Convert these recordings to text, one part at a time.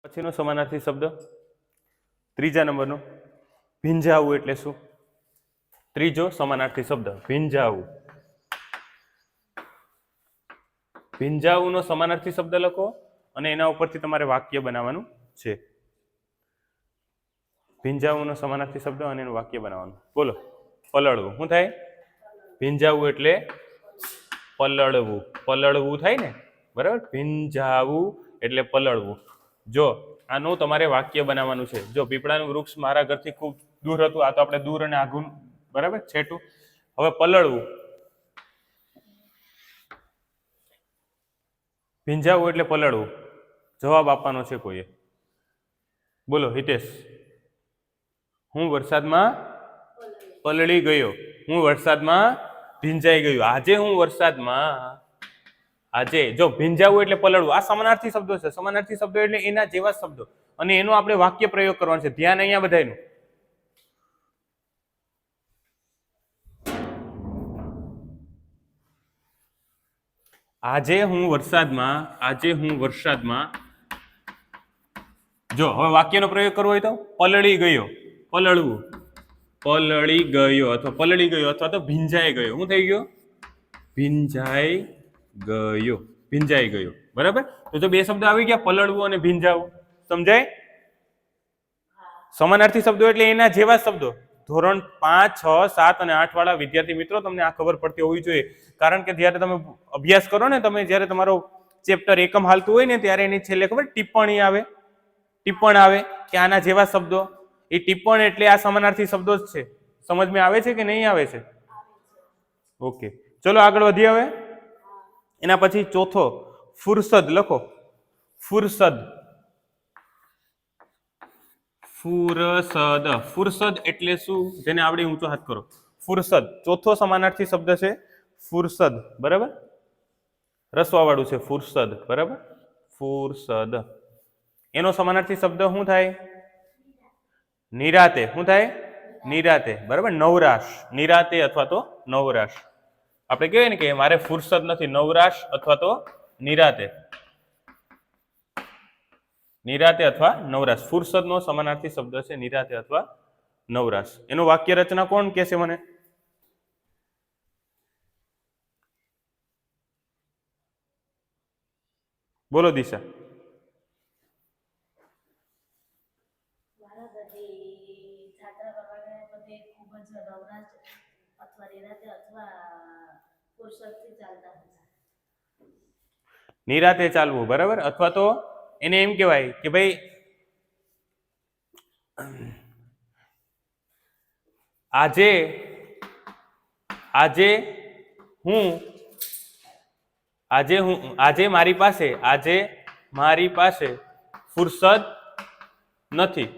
પછીનો સમાનાર્થી શબ્દ ત્રીજા નંબરનો ભીંજાવું એટલે શું? ત્રીજો સમાનાર્થી શબ્દ ભીંજાવું. ભીંજાવુંનો સમાનાર્થી શબ્દ લખો અને એના ઉપરથી તમારે વાક્ય બનાવવાનું છે. ભીંજાવુંનો સમાનાર્થી શબ્દ અને એનું વાક્ય બનાવવાનું. બોલો. પલળવું. શું થાય? ભીંજાવું એટલે પલળવું. પલળવું થાય ને, બરાબર? ભીંજાવું એટલે પલળવું. જો આનું તમારે વાક્ય બનાવવાનું છે. જો પીપળાનું વૃક્ષ મારા ઘરથી ખૂબ દૂર હતું, આ તો આપણે દૂર અને આઘું, બરાબર, છેટું. હવે પલળવું, ભીંજાવું એટલે પલળવું. જવાબ આપવાનો છે કોઈએ. બોલો હિતેશ. હું વરસાદમાં પલળી ગયો. હું વરસાદમાં ભીંજાઈ ગયો. આજે હું વરસાદમાં, આજે જો ભીંજાવું એટલે પલળવું, આ સમાનાર્થી શબ્દો છે. સમાનાર્થી શબ્દો એટલે એના જેવા શબ્દો અને એનો આપણે વાક્ય પ્રયોગ કરવાનો છે. ધ્યાન અહીંયા બધાયનું. આજે હું વરસાદમાં, આજે હું વરસાદમાં, જો હવે વાક્યનો પ્રયોગ કરવો હોય તો પલળી ગયો, પલળવું, પલળી ગયો અથવા પલળી ગયો અથવા તો ભીંજાઈ ગયો. શું થઈ ગયો? ભીંજાઈ ગયો, ભીંજાઈ ગયો. બરાબર? તો જો બે શબ્દ આવી ગયા, પલળવું અને ભીંજાવું. સમજાય? સમાનાર્થી શબ્દો એટલે એના જેવા શબ્દો. ધોરણ 5, 6, 7 અને 8 વાળા વિદ્યાર્થી મિત્રો, તમને આ ખબર પડતી હોવી જોઈએ. કારણ કે જ્યારે તમે અભ્યાસ કરો ને, તમે જ્યારે તમારો ચેપ્ટર એકમ હાલતું હોય ને, ત્યારે એની છેલ્લે ખબર ટિપ્પણી આવે, ટિપ્પણ આવે કે આના જેવા શબ્દો. એ ટિપ્પણ એટલે આ સમાનાર્થી શબ્દો જ છે. સમજમાં આવે છે કે નહીં આવે છે? ઓકે, ચલો આગળ વધીએ. હવે એના પછી ચોથો ફુરસદ લખો. ફુરસદ. ફુરસદ. ફુરસદ એટલે શું? જેને આવડે ઊંચો હાથ કરો. ફુરસદ ચોથો સમાનાર્થી શબ્દ છે. ફુરસદ. બરાબર? રસવા વાળું છે ફુરસદ. બરાબર? ફુરસદ. એનો સમાનાર્થી શબ્દ શું થાય? નિરાતે. શું થાય? નિરાતે. બરાબર? નવરાશ. નિરાતે અથવા તો નવરાશ. આપણે કહેવાય ને કે મારે ફુરસદ નથી, નવરાશ અથવા તો નિરાતે. નિરાતે અથવા નવરાશ. ફુરસદનો સમાનાર્થી શબ્દ છે નિરાતે અથવા નવરાશ. એનું વાક્ય રચના કોણ કહેશે મને? બોલો દિશા. નિરાતે ચાલવું. બરાબર? અથવા તો એને એમ કહેવાય કે ભાઈ આજે, આજે હું, આજે હું, આજે મારી પાસે, આજે મારી પાસે ફુરસદ નથી.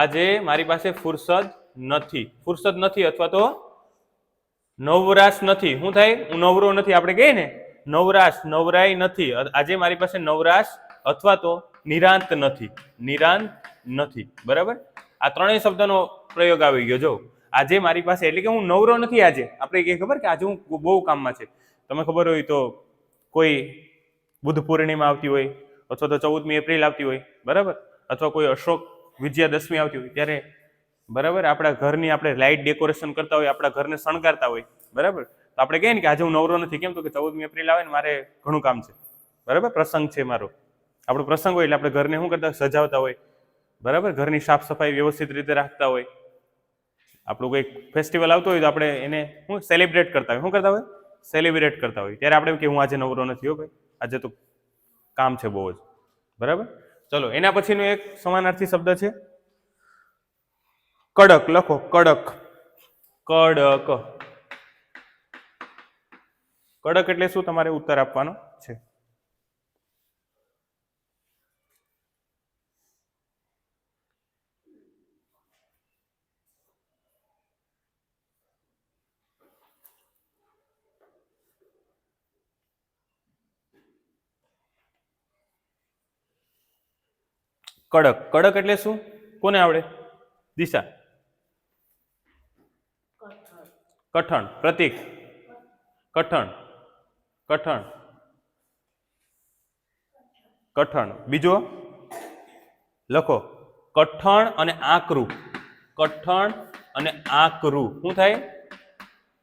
આજે મારી પાસે ફુરસદ નથી. ફુરસદ નથી અથવા તો નવરાશ નથી. શું થાય? હું નવરો નથી. આપણે કહીએ ને નવરાશ, નવરાઈ નથી. આજે મારી પાસે નવરાશ અથવા તો નિરાંત નથી. નિરાંત નથી. બરાબર? આ ત્રણેય શબ્દનો પ્રયોગ આવી ગયો. જો આજે મારી પાસે એટલે કે હું નવરો નથી. આજે આપણે કહીએ ખબર કે આજે હું બહુ કામમાં છે. તમે ખબર હોય તો કોઈ બુદ્ધ પૂર્ણિમા આવતી હોય અથવા તો 14મી એપ્રિલ આવતી હોય, બરાબર, અથવા કોઈ અશોક વિજયાદશમી આવતી હોય ત્યારે, બરાબર, આપણા ઘરની આપણે લાઇટ ડેકોરેશન કરતા હોય, આપણા ઘરને શણગારતા હોય, બરાબર, તો આપણે કહીએ ને કે આજે હું નવરો નથી. કેમ? તો કે 14મી એપ્રિલ આવે ને મારે ઘણું કામ છે, બરાબર, પ્રસંગ છે મારો. આપણો પ્રસંગ હોય એટલે આપણે ઘરને શું કરતા હોય? સજાવતા હોય, બરાબર, ઘરની સાફ સફાઈ વ્યવસ્થિત રીતે રાખતા હોય. આપણું કોઈ ફેસ્ટિવલ આવતો હોય તો આપણે એને શું સેલિબ્રેટ કરતા હોય. શું કરતા હોય? સેલિબ્રેટ કરતા હોય. ત્યારે આપણે કે હું આજે નવરો નથી, હો ભાઈ, આજે તો કામ છે બહુ જ. બરાબર? ચલો એના પછીનો એક સમાનાર્થી શબ્દ છે કડક. લખો કડક. કડક. કડક એટલે શું? તમારે ઉત્તર આપવાનો છે. કડક. કડક એટલે શું? કોને આવડે? દિશા. કઠણ. પ્રતીક. કઠણ. કઠણ. કઠણ. બીજો? લખો કઠણ અને આકરું. કઠણ અને આકરું શું થાય?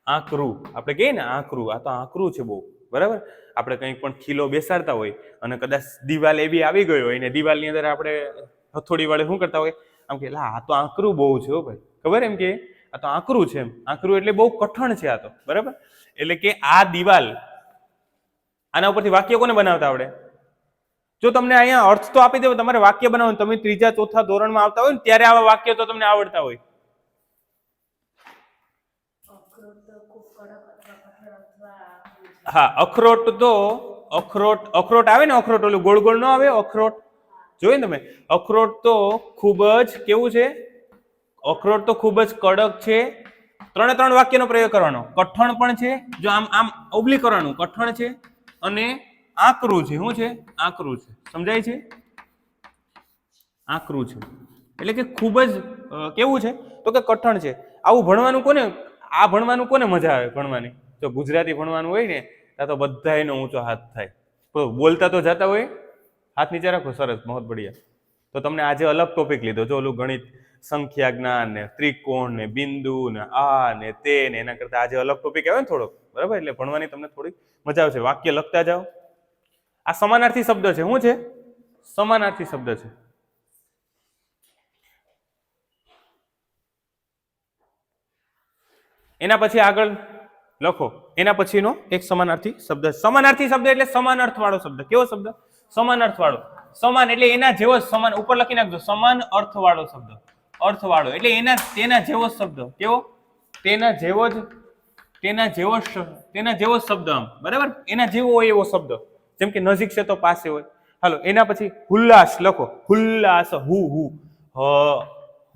આકરું. આપણે કહીએ ને આકરું, આ તો આકરું છે બહુ, બરાબર. આપણે કંઈક પણ ખીલો બેસાડતા હોય અને કદાચ દિવાલ એવી આવી ગઈ હોય ને દિવાલની અંદર આપણે હથોડી વડે શું કરતા હોય, આમ કે આ તો આકરું બહુ છે હો ભાઈ, ખબર એમ કે આ તો આકરું છે. એમ આકરું એટલે બહુ કઠણ છે આ તો, બરાબર. એટલે કે આ દિવાલ, આના ઉપરથી વાક્ય કોને બનાવતા આવડે? જો તમને અહીંયા અર્થ તો આપી દે, તમારે વાક્ય બનાવવાનું, તમે ત્રીજા ચોથા ધોરણમાં આવતા હોય ને ત્યારે આવા વાક્ય તો તમને આવડતા હોય. હા, અખરોટ તો અખરોટ આવે ને, અખરોટ ઓલું ગોળ ગોળ ન આવે, અખરોટ જોયું ને તમે? અખરોટ તો ખૂબ જ કેવું છે? અખરોટ તો ખૂબ જ કડક છે. ત્રણે ત્રણ વાક્યનો પ્રયોગ કરવાનો. કઠણ પણ છે, જો આમ આમ ઓબ્લી કરવાનું, કઠણ છે અને આકરું છે. શું છે? આકરું છે. સમજાય છે? આકરું છે એટલે કે ખૂબ જ કેવું છે? તો કે કઠણ છે. આવું ભણવાનું કોને, આ ભણવાનું કોને મજા આવે ભણવાની? જો ગુજરાતી ભણવાનું હોય ને ત્યાં તો બધા એનો ઊંચો હાથ થાય. તો બોલતા તો જતા હોય, હાથ નીચે રાખો. સરસ, બહુ બઢિયા. તો તમને આજે અલગ ટોપિક લીધો, જો ઓલું ગણિત, સંખ્યા જ્ઞાન ને ત્રિકોણ ને બિંદુ ને આ ને તે ને, એના કરતા આજે અલગ ટોપિક આવે ને થોડોક, બરાબર. એટલે ભણવાની તમને થોડીક મજા આવશે. વાક્ય લખતા જાઓ. આ સમાનાર્થી શબ્દ છે. શું છે? સમાનાર્થી શબ્દ છે. એના પછી આગળ લખો, એના પછીનો એક સમાનાર્થી શબ્દ. સમાનાર્થી શબ્દ એટલે સમાન અર્થ વાળો શબ્દ. કેવો શબ્દ? સમાન અર્થ વાળો. સમાન એટલે એના જેવો, સમાન ઉપર લખી નાખજો, સમાન અર્થ વાળો શબ્દ. અર્થ વાળો એટલે એના તેના જેવો શબ્દ. કેવો? તેના જેવો જ, તેના જેવો શબ્દ આમ, બરાબર. એના જેવો હોય એવો શબ્દ. જેમ કે નજીક છે તો પાસે હોય. હાલો, એના પછી હુલ્લાસ લખો. હુલ્લાસ,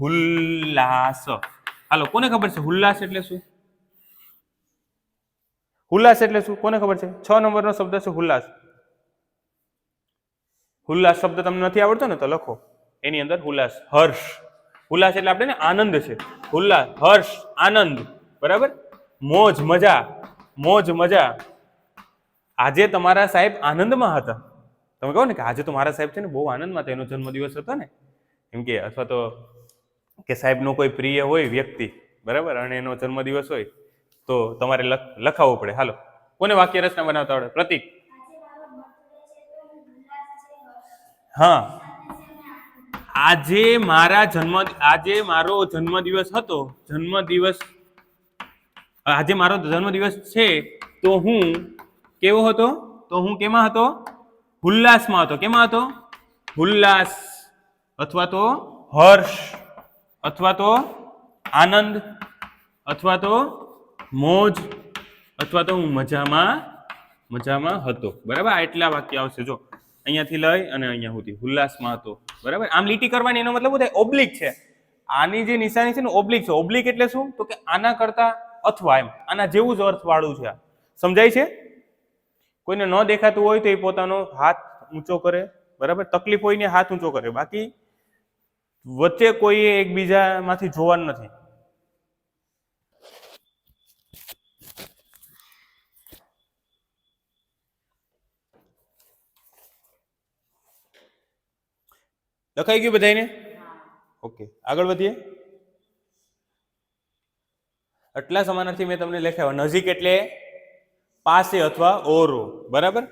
હુલ્લાસ. હાલો, કોને ખબર છે હુલ્લાસ એટલે શું? હુલ્લાસ એટલે શું કોને ખબર છે? 6 નંબરનો શબ્દ છે હુલ્લાસ. હુલ્લાસ શબ્દ તમને નથી આવડતો ને તો લખો એની અંદર હુલ્લાસ. હર્ષ. હુલ્લાસ એટલે આપણે ને આનંદ છે. હુલ્લાસ, હર્ષ, આનંદ, બરાબર. મોજ, મજા. મોજ, મજા. આજે તમારા સાહેબ આનંદમાં હતા. તમે કહો ને કે આજે તો મારા સાહેબ છે ને બહુ આનંદમાં હતા, એનો જન્મદિવસ હતો ને, એમ કે, અથવા તો કે સાહેબનો કોઈ પ્રિય હોય વ્યક્તિ, બરાબર, અને એનો જન્મદિવસ હોય તો તમારે લખાવવું પડે. હાલો, કોને વાક્ય રચના બનાવતા આવડે? પ્રતીક. હા, આજે મારો જન્મદિવસ હતો. આજે મારો જન્મદિવસ છે તો હું કેવો હતો? તો હું કેમાં હતો? હુલ્લાસમાં હતો. કેમાં હતો? હુલ્લાસ, અથવા તો હર્ષ, અથવા તો આનંદ, અથવા તો મોજ, અથવા તો હું મજામાં હતો, બરાબર. એટલા વાક્ય આવશે. જો અહીંયાથી લઈ અને અહીંયા સુધી હુલ્લાસમાં હતો, બરાબર. આમ લીટી કરવાની, એનો મતલબ શું થાય? ઓબ્લિક છે. આની જે નિશાની છે ને ઓબ્લિક છે. ઓબ્લિક એટલે શું? તો કે આના કરતા અથવા, એમ આના જેવું જ અર્થ વાળું છે. સમજાય છે? કોઈને ન દેખાતું હોય તો એ પોતાનો હાથ ઊંચો કરે, બરાબર. તકલીફ હોય ને હાથ ઊંચો કરે, બાકી વચ્ચે કોઈ એકબીજામાંથી જોવાનું નથી. લખાઈ ગયું બધાને? ઓકે, આગળ વધીએ. આટલા સમાનાર્થી મેં તમને લખાવ્યા. નજીક એટલે પાસે અથવા ઓરો, બરાબર.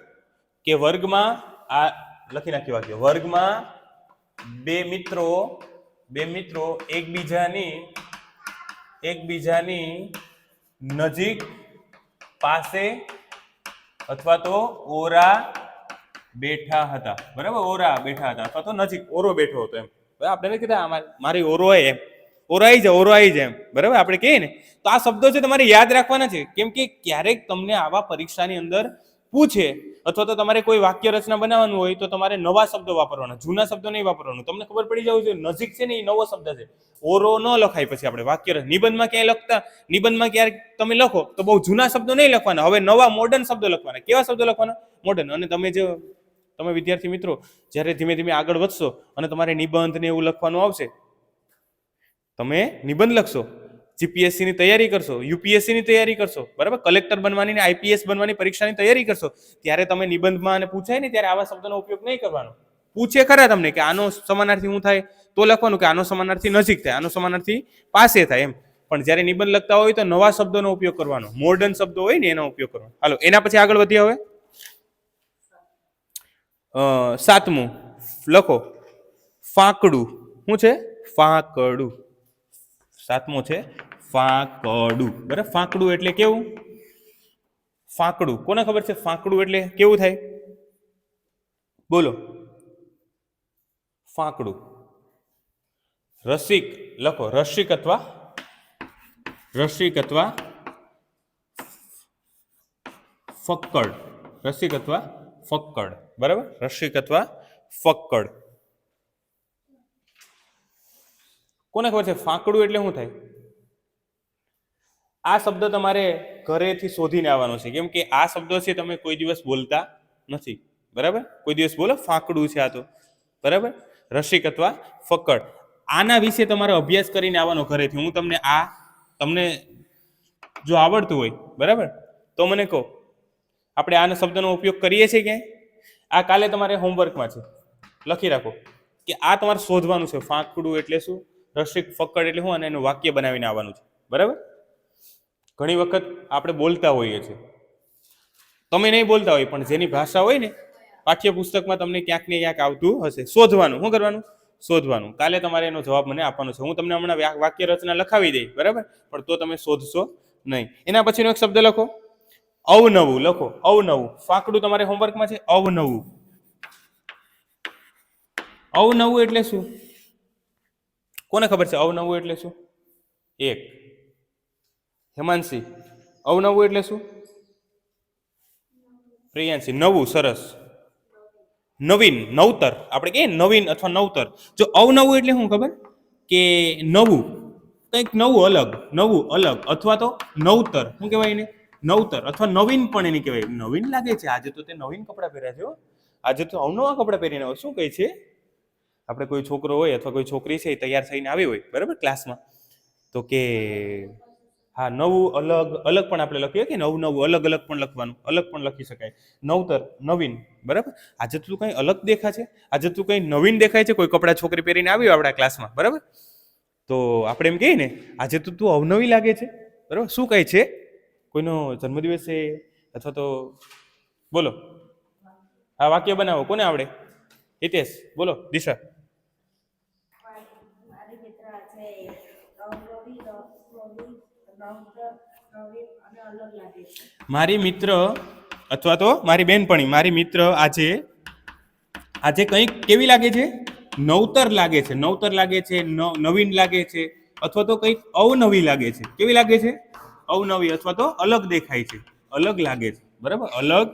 કે વર્ગમાં, આ લખી નાખ્યું વાક્ય. વર્ગમાં બે મિત્રો એકબીજાની નજીક, પાસે અથવા તો ઓરા બેઠા હતા, બરાબર. ઓરા બેઠા હતા અથવા તો નજીક ઓરો બેઠો હતો, એમ. આપણે કીધા મારી ઓરો હોય, એમ ઓરો આવી જાય, એમ, બરાબર. આપણે કહીએ ને તો આ શબ્દો છે તમારે યાદ રાખવાના છે. કેમ કે ક્યારેક તમને આવા પરીક્ષાની અંદર પૂછે, અથવા તો તમારે કોઈ વાક્ય રચના બનાવવાનું હોય તો તમારે નવા શબ્દો વાપરવાના, જૂના શબ્દો નહીં વાપરવાનું. તમને ખબર પડી જવું જોઈએ નજીક છે ને એ નવો શબ્દ છે. ઓરો ન લખાય. પછી આપણે વાક્ય નિબંધમાં ક્યાંય લખતા, નિબંધમાં ક્યારેક તમે લખો તો બહુ જૂના શબ્દો નહીં લખવાના. હવે નવા મોડર્ન શબ્દો લખવાના. કેવા શબ્દો લખવાના? મોડર્ન. અને તમે વિદ્યાર્થી મિત્રો જ્યારે ધીમે ધીમે આગળ વધશો અને તમારે નિબંધ ને એવું લખવાનું આવશે, તમે નિબંધ લખશો, જીપીએસસી ની તૈયારી કરશો, યુપીએસસી ની તૈયારી કરશો, બરાબર, કલેક્ટર બનવાની ને આઈપીએસ બનવાની પરીક્ષાની તૈયારી કરશો, ત્યારે તમે નિબંધમાં અને પૂછાય ને ત્યારે આવા શબ્દોનો ઉપયોગ નહીં કરવાનો. પૂછે ખરા તમને કે આનો સમાનાર્થી શું થાય, તો લખવાનું કે આનો સમાનાર્થી નજીક થાય, આનો સમાનાર્થી પાસે થાય એમ. પણ જ્યારે નિબંધ લખતા હોય તો નવા શબ્દોનો ઉપયોગ કરવાનો, મોડર્ન શબ્દો હોય ને એનો ઉપયોગ કરવાનો. હાલો એના પછી આગળ વધીએ હવે. સાતમું લખો ફાંકડું. શું છે? ફાંકડું. સાતમું છે ફાંકડું. બરાબર, ફાંકડું એટલે કેવું? ફાંકડું કોને ખબર છે? ફાંકડું એટલે કેવું થાય? બોલો. ફાંકડું. રસિક લખો, રસિક અથવા ફક્કડ. રસિક અથવા ફક્કડ. બરાબર, રસિક અથવા ફક્કડ. કોને ખબર છે ફાંકડું એટલે શું થાય? આ શબ્દ તમારે ઘરેથી શોધીને આવવાનો છે, કેમ કે આ શબ્દો છે તમે કોઈ દિવસ બોલતા નથી. બરાબર, કોઈ દિવસ બોલો ફાંકડું છે આ તો. બરાબર, રસિક અથવા ફક્કડ. આના વિશે તમારે અભ્યાસ કરીને આવવાનો ઘરેથી. હું તમને જો આવડતું હોય બરાબર તો મને કહો. આપણે આના શબ્દનો ઉપયોગ કરીએ છીએ ક્યાંય? આ કાલે તમારે હોમવર્કમાં છે, લખી રાખો કે આ તમારે શોધવાનું છે. ફાંકડું એટલે શું, રસિક ફક્કડ એટલે શું, અને એનું વાક્ય બનાવીને આવવાનું છે. બરાબર, ઘણી વખત આપણે બોલતા હોઈએ છીએ, તમે નહીં બોલતા હોય પણ જેની ભાષા હોય ને પાઠ્યપુસ્તકમાં તમને ક્યાંક ને ક્યાંક આવતું હશે. શોધવાનું. શું કરવાનું? શોધવાનું. કાલે તમારે એનો જવાબ મને આપવાનો છે. હું તમને હમણાં વાક્ય રચના લખાવી દઈ, બરાબર, પણ તો તમે શોધશો નહીં. એના પછીનો એક શબ્દ લખો અવનવું. લખો અવનવું. ફાંકડું તમારે હોમવર્કમાં છે. અવનવું. અવનવું એટલે શું? કોને ખબર છે અવનવું એટલે શું? એક હેમાંશી. અવનવું એટલે શું? પ્રિયાંશી. નવું. સરસ. નવીન, નવતર. આપણે કહીએ નવીન અથવા નવતર. જો અવનવું એટલે શું ખબર? કે નવું, કંઈક નવું અલગ, અથવા તો નવતર. શું કહેવાય એને? નવતર અથવા નવીન પણ એને કહેવાય. નવીન લાગે છે આજે તો તે નવીન કપડાં પહેર્યા છે, આજે તો અવનવા કપડાં પહેરીને આવે. શું કહે છે? આપણે કોઈ છોકરો હોય અથવા કોઈ છોકરી છે તૈયાર થઈને આવી હોય બરાબર ક્લાસમાં, તો કે હા નવું અલગ પણ આપણે લખીએ કે નવું અલગ પણ લખવાનું, અલગ પણ લખી શકાય. નવતર, નવીન. બરાબર, આજે તું કંઈ અલગ દેખા છે, આજે તું કંઈ નવીન દેખાય છે. કોઈ કપડાં છોકરી પહેરીને આવી આપણા ક્લાસમાં બરાબર, તો આપણે એમ કહીએ ને આજે તો તું અવનવી લાગે છે. બરાબર, શું કહે છે? કોઈનો જન્મદિવસ છે અથવા તો બોલો આ વાક્ય બનાવો. કોને આવડે? હિતેશ બોલો. દિશા. મારી મિત્ર અથવા તો મારી બેનપણી, મારી મિત્ર આજે કંઈક કેવી લાગે છે? નવતર લાગે છે. નવતર લાગે છે, નવીન લાગે છે, અથવા તો કંઈક અવનવી લાગે છે. કેવી લાગે છે? અવનવી અથવા તો અલગ દેખાય છે, અલગ લાગે છે. બરાબર, અલગ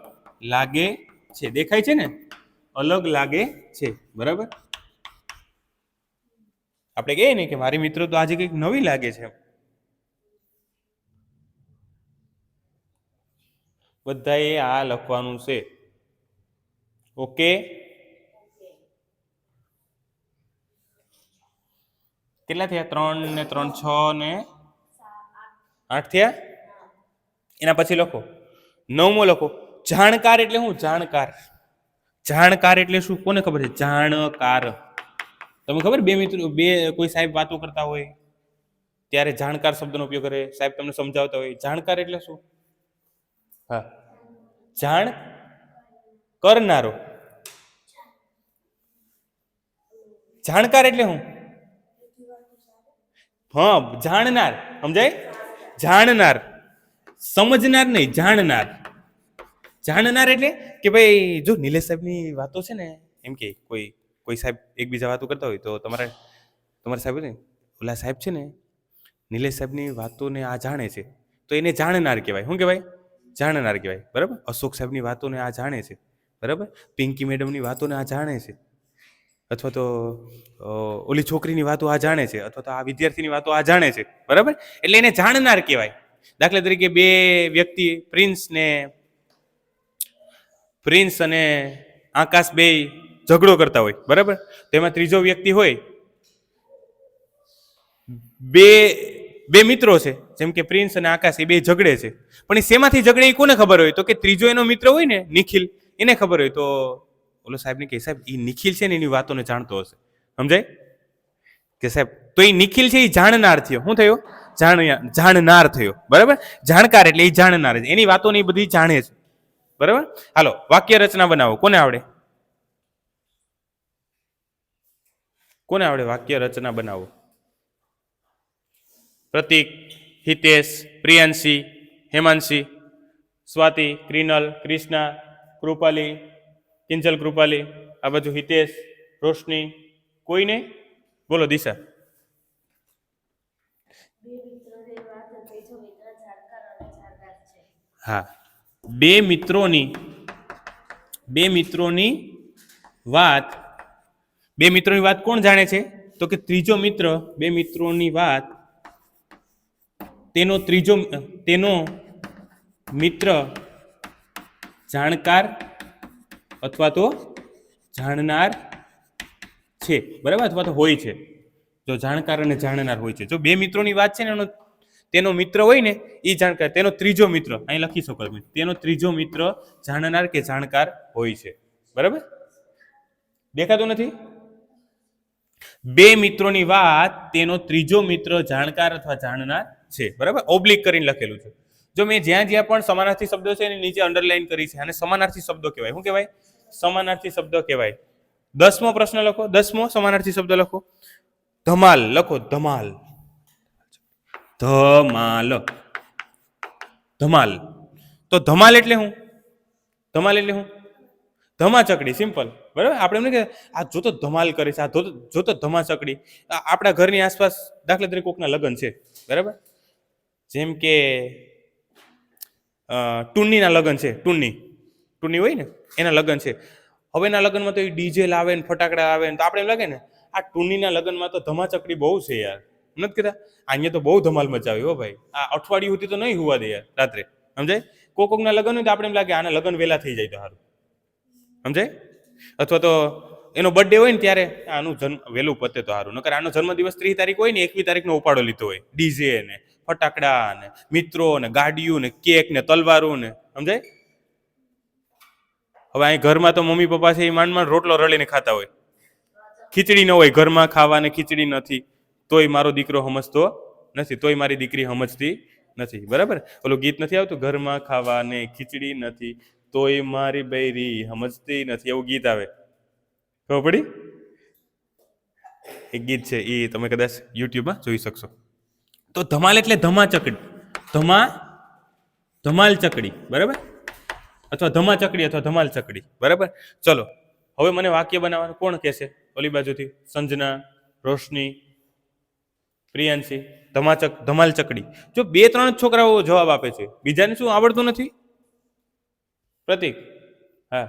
લાગે છે. દેખાય છે ને, અલગ લાગે છે. બરાબર, આપણે કહીએ ને કે મારી મિત્ર તો આજે કંઈક નવી લાગે છે. બધાએ આ લખવાનું છે. ઓકે, કેટલા થયા? 3 ને 3 6 ને 8 થયા. એના પછી લખો 9મો લખો જાણકાર. એટલે શું? જાણકાર. જાણકાર એટલે શું? કોને ખબર છે? જાણકાર. તમે ખબર બે કોઈ સાહેબ વાતો કરતા હોય ત્યારે જાણકાર શબ્દનો ઉપયોગ કરે, સાહેબ તમને સમજાવતા હોય. જાણકાર એટલે શું? હા, જાણ કરનારો. જાણકાર એટલે શું? હા, જાણનાર. સમજાય? જાણનાર, સમજનાર નહીં, જાણનાર. જાણનાર એટલે કે ભાઈ જો નિલેશ સાહેબની વાતો છે ને, એમ કે કોઈ સાહેબ એકબીજા વાતો કરતા હોય તો તમારા સાહેબ ને ઓલા સાહેબ છે ને નિલેશ સાહેબની વાતોને આ જાણે છે, તો એને જાણનાર કહેવાય. શું કહેવાય? જાણનાર કહેવાય. બરાબર, અશોક સાહેબની વાતોને આ જાણે છે. બરાબર, પિંકી મેડમની વાતોને આ જાણે છે, અથવા તો ઓલી છોકરીની વાતો આ જાણે છે, અથવા તો આ વિદ્યાર્થીની વાતો આ જાણે છે. બરાબર, એટલે એને જાણનાર કહેવાય. દાખલા તરીકે બે વ્યક્તિ પ્રિન્સ અને આકાશ બે ઝઘડો કરતા હોય બરાબર, તેમાં ત્રીજો વ્યક્તિ હોય. બે મિત્રો છે, જેમ કે પ્રિન્સ અને આકાશ, એ બે ઝઘડે છે. પણ એ શેમાંથી ઝઘડે એ કોને ખબર હોય? તો કે ત્રીજો એનો મિત્ર હોય ને નિખિલ, એને ખબર હોય. તો ઓલો સાહેબને કે સાહેબ એ નિખિલ છે ને એની વાતોને જાણતો હશે, સમજાય કે સાહેબ તો એ નિખિલ છે એ જાણનાર થયો. શું થયો? જાણનાર થયો. બરાબર, જાણકાર એટલે એ જાણનાર, એની વાતોને એ બધી જાણે છે. બરાબર, હાલો વાક્ય રચના બનાવો. કોને આવડે? કોને આવડે વાક્ય રચના બનાવો? પ્રતિક, હિતેશ, પ્રિયાંશી, હેમાંશી, સ્વાતિ, ક્રિનલ, ક્રિષ્ના, કૃપાલી, કિંજલ કૃપાલી, આ બાજુ હિતેશ, રોશની, કોઈને બોલો. દિશા. હા, બે મિત્રોની વાત, બે મિત્રોની વાત કોણ જાણે છે? તો કે ત્રીજો મિત્ર. બે મિત્રોની વાત તેનો મિત્ર જાણકાર અથવા તો જાણનાર છે. બરાબર, અથવા તો હોય છે. જો જાણકાર અને જાણનાર હોય છે. જો બે મિત્રોની વાત છે ને, તેનો મિત્ર હોય ને એ જાણકાર, તેનો ત્રીજો મિત્ર, અહીં લખી શકો તમે, તેનો ત્રીજો મિત્ર જાણનાર કે જાણકાર હોય છે. બરાબર, દેખાતું નથી? બે મિત્રોની વાત તેનો ત્રીજો મિત્ર જાણકાર અથવા જાણનાર છે. બરાબર, ઓબ્લિક કરીને લખેલું છે. જો મેં જ્યાં જ્યાં પણ સમાનાર્થી શબ્દો છે એની નીચે અંડરલાઈન કરી છે, અને સમાનાર્થી શબ્દો કહેવાય. શું કહેવાય? સમાનાર્થી શબ્દો કહેવાય. 10મો પ્રશ્ન લખો, 10મો સમાનાર્થી શબ્દ લખો. ધમાલ લખો. ધમાલ, ધમાલ. તો ધમાલ એટલે શું? ધમાલ એટલે શું? ધમાચકડી, સિમ્પલ. બરાબર, આપણે એમ કે આ જોતો ધમાલ કરે છે, આ જોતો ધમાચકડી. આપણા ઘરની આસપાસ દાખલા તરીકે કોકના લગ્ન છે, બરાબર, જેમ કે ટુન્નીના લગ્ન છે. ટુન્ની હોય ને, એના લગ્ન છે. હવે એના લગ્નમાં તો એ ડીજે લાવે ને ફટાકડા આવે ને, તો આપણે એમ લાગે ને આ ટુન્નીના લગ્નમાં તો ધમાચકડી બહુ છે યાર. નથી કહેતા અહીંયા તો બહુ ધમાલ મચાવી હો ભાઈ, આ અઠવાડિયું સુધી તો નહીં હોવા દે યાર રાત્રે, સમજાય? કોકના લગ્ન હોય તો આપણે એમ લાગે આના લગ્ન વહેલા થઈ જાય તો સારું, સમજાય? અથવા તો એનો બર્થડે હોય ને ત્યારે આનું વહેલું પતે તો સારું, નકર આનો જન્મદિવસ 30 તારીખ હોય ને 21 તારીખનો ઉપાડો લીધો હોય, ડીજે ને ફટાકડા ને મિત્રો ને ગાડીઓ ને કેક ને તલવારો ને, સમજાય? હવે અહીં ઘરમાં તો મમ્મી પપ્પા છે એ માંડ રોટલો રળીને ખાતા હોય, ખીચડી ન હોય ઘરમાં, ખાવાને ખીચડી નથી, તોય મારો દીકરો સમજતો નથી, તોય મારી દીકરી સમજતી નથી. બરાબર, ઓલું ગીત નથી આવતું, ઘરમાં ખાવાને ખીચડી નથી તોય મારી બૈરી સમજતી નથી, એવું ગીત આવે, ખબર પડી? એક ગીત છે, એ તમે કદાચ યુટ્યુબમાં જોઈ શકશો. તો ધમાલ એટલે ધમાચકડી, ધમાલ ચકડી. બરાબર, અથવા ધમાચકડી અથવા ધમાલ ચકડી. બરાબર, ચલો હવે મને વાક્ય બનાવવાનું કોણ કહેશે? ઓલી બાજુથી સંજના, રોશની, પ્રિયાંશી. ધમાલ ચકડી. જો 2-3 છોકરાઓ જવાબ આપે છે, બીજાને શું આવડતું નથી? પ્રતિક. હા,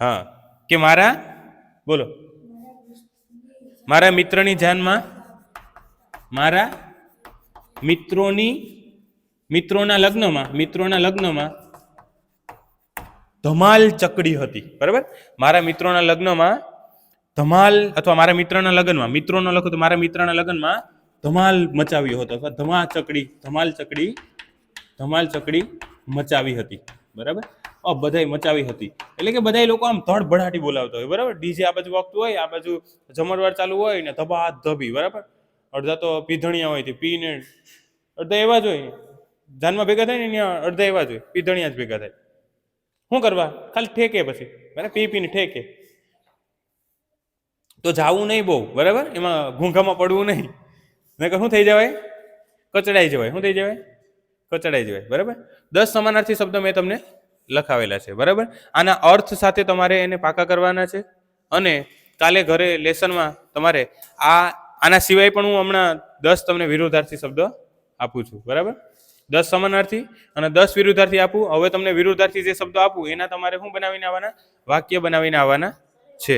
હા, કે મારા, બોલો, મારા મિત્રની જાનમાં, મારા મિત્રોના લગ્નમાં ધમાલ ચકડી હતી. બરાબર, મારા મિત્રોના લગ્નમાં ધમાલ, અથવા મારા મિત્રના લગ્નમાં, મિત્રો ન લખો તો મારા મિત્રના લગ્નમાં ધમાલ મચાવ્યો હતો, અથવા ધમાલ ચકડી મચાવી હતી. બરાબર, બધાય મચાવી હતી એટલે કે બધા લોકો આમ ધડભડાટી બોલાવતા હોય. બરાબર, ડીજે આ બાજુ વાગતું હોય, આ બાજુ જમણવાર ચાલુ હોય ને ધબી. બરાબર, અડધા તો પીધણિયા હોય, પીને અડધા એવા જ હોય, જાનમાં ભેગા થાય ને ત્યાં અડધા એવા જ હોય, પીધણિયા જ ભેગા થાય. શું કરવા? ખાલી ઠેકે, પછી બરાબર પીને ઠેકે. તો જાવું નહીં બહુ, બરાબર, એમાં ઘૂંઘામાં પડવું નહીં, નકર શું થઈ જવાય? કચડાઈ જવાય. શું થઈ જવાય? કચડાઈ જવાય. બરાબર, 10 સમાનાર્થી શબ્દ મેં તમને લખાવેલા છે. બરાબર, આના અર્થ સાથે તમારે એને પાકા કરવાના છે, અને કાલે ઘરે લેસનમાં તમારે આના સિવાય પણ હું હમણાં 10 તમને વિરુદ્ધાર્થી શબ્દ આપું છું. બરાબર, 10 સમાનાર્થી અને 10 વિરુદ્ધાર્થી આપું. હવે તમને વિરુદ્ધાર્થી જે શબ્દો આપું એના તમારે શું બનાવીને આવવાના? વાક્ય બનાવીને આવવાના છે.